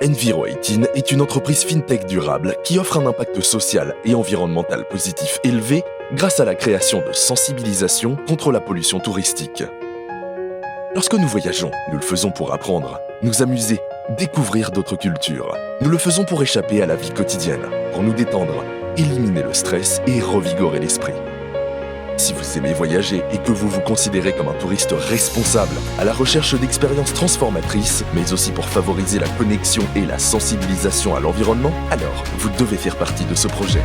Enviro18 est une entreprise fintech durable qui offre un impact social et environnemental positif élevé grâce à la création de sensibilisation contre la pollution touristique. Lorsque nous voyageons, nous le faisons pour apprendre, nous amuser, découvrir d'autres cultures. Nous le faisons pour échapper à la vie quotidienne, pour nous détendre, éliminer le stress et revigorer l'esprit. Si vous aimez voyager et que vous vous considérez comme un touriste responsable, à la recherche d'expériences transformatrices, mais aussi pour favoriser la connexion et la sensibilisation à l'environnement, alors vous devez faire partie de ce projet.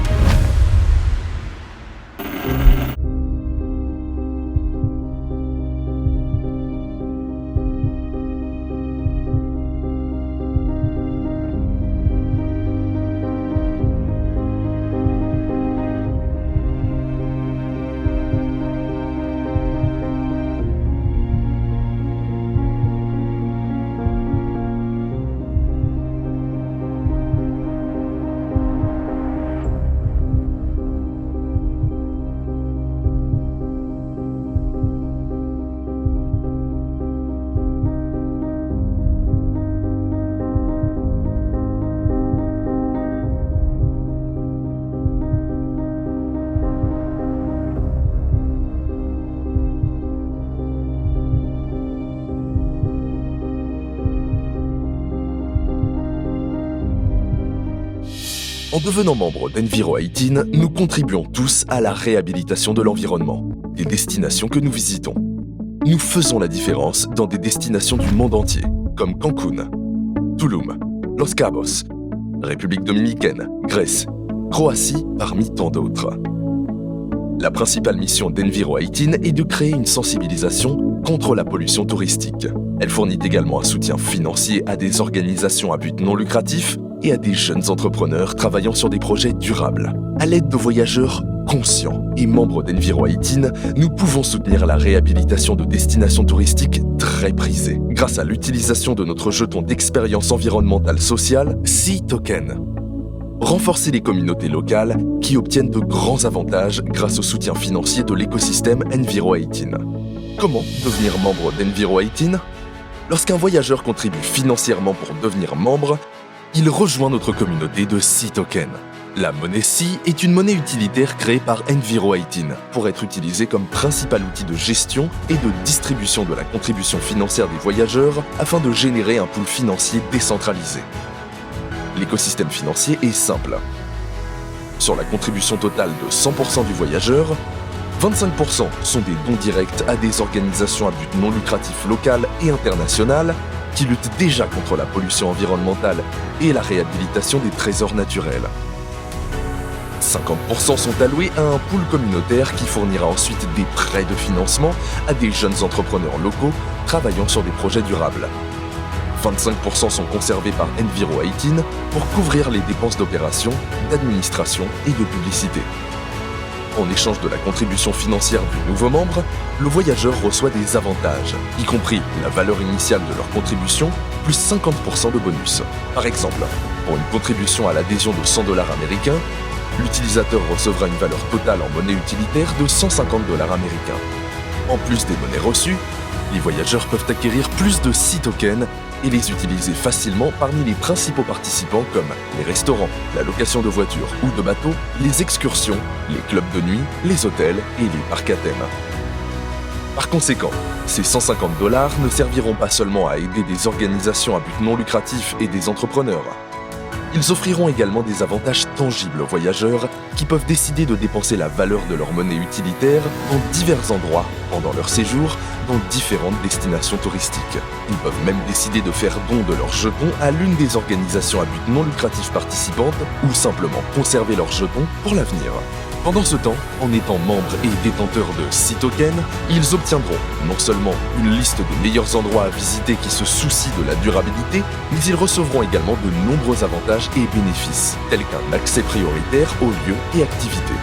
En devenant membre d'Enviro18, nous contribuons tous à la réhabilitation de l'environnement, des destinations que nous visitons. Nous faisons la différence dans des destinations du monde entier, comme Cancun, Tulum, Los Cabos, République dominicaine, Grèce, Croatie, parmi tant d'autres. La principale mission d'Enviro18 est de créer une sensibilisation contre la pollution touristique. Elle fournit également un soutien financier à des organisations à but non lucratif et à des jeunes entrepreneurs travaillant sur des projets durables. À l'aide de voyageurs conscients et membres d'Enviro18, nous pouvons soutenir la réhabilitation de destinations touristiques très prisées grâce à l'utilisation de notre jeton d'expérience environnementale sociale Sea Token. Renforcer les communautés locales qui obtiennent de grands avantages grâce au soutien financier de l'écosystème Enviro18. Comment devenir membre d'Enviro18 ? Lorsqu'un voyageur contribue financièrement pour devenir membre, il rejoint notre communauté de Sea Token. La monnaie Sea est une monnaie utilitaire créée par Enviro18 pour être utilisée comme principal outil de gestion et de distribution de la contribution financière des voyageurs afin de générer un pool financier décentralisé. L'écosystème financier est simple. Sur la contribution totale de 100% du voyageur, 25% sont des dons directs à des organisations à but non lucratif locales et internationales qui luttent déjà contre la pollution environnementale et la réhabilitation des trésors naturels. 50% sont alloués à un pool communautaire qui fournira ensuite des prêts de financement à des jeunes entrepreneurs locaux travaillant sur des projets durables. 25% sont conservés par Enviro18 pour couvrir les dépenses d'opération, d'administration et de publicité. En échange de la contribution financière du nouveau membre, le voyageur reçoit des avantages, y compris la valeur initiale de leur contribution, plus 50% de bonus. Par exemple, pour une contribution à l'adhésion de $100 américains, l'utilisateur recevra une valeur totale en monnaie utilitaire de $150 américains. En plus des monnaies reçues, les voyageurs peuvent acquérir plus de Sea Tokens et les utiliser facilement parmi les principaux participants comme les restaurants, la location de voitures ou de bateaux, les excursions, les clubs de nuit, les hôtels et les parcs à thème. Par conséquent, ces $150 ne serviront pas seulement à aider des organisations à but non lucratif et des entrepreneurs. Ils offriront également des avantages tangibles aux voyageurs qui peuvent décider de dépenser la valeur de leur monnaie utilitaire dans divers endroits pendant leur séjour dans différentes destinations touristiques. Ils peuvent même décider de faire don de leurs jetons à l'une des organisations à but non lucratif participantes ou simplement conserver leurs jetons pour l'avenir. Pendant ce temps, en étant membres et détenteurs de Sea Token, ils obtiendront non seulement une liste des meilleurs endroits à visiter qui se soucient de la durabilité, mais ils recevront également de nombreux avantages et bénéfices, tels qu'un accès prioritaire aux lieux et activités.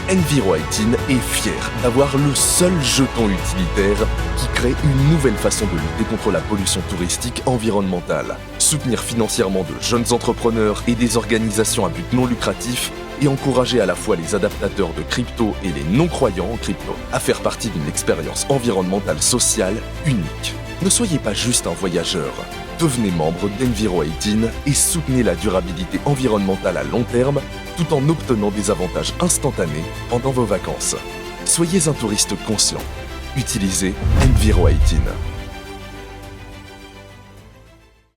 Enviro18 est fier d'avoir le seul jeton utilitaire qui crée une nouvelle façon de lutter contre la pollution touristique environnementale. Soutenir financièrement de jeunes entrepreneurs et des organisations à but non lucratif et encourager à la fois les adaptateurs de crypto et les non-croyants en crypto à faire partie d'une expérience environnementale sociale unique. Ne soyez pas juste un voyageur. Devenez membre d'Enviro18 et soutenez la durabilité environnementale à long terme tout en obtenant des avantages instantanés pendant vos vacances. Soyez un touriste conscient. Utilisez Enviro18.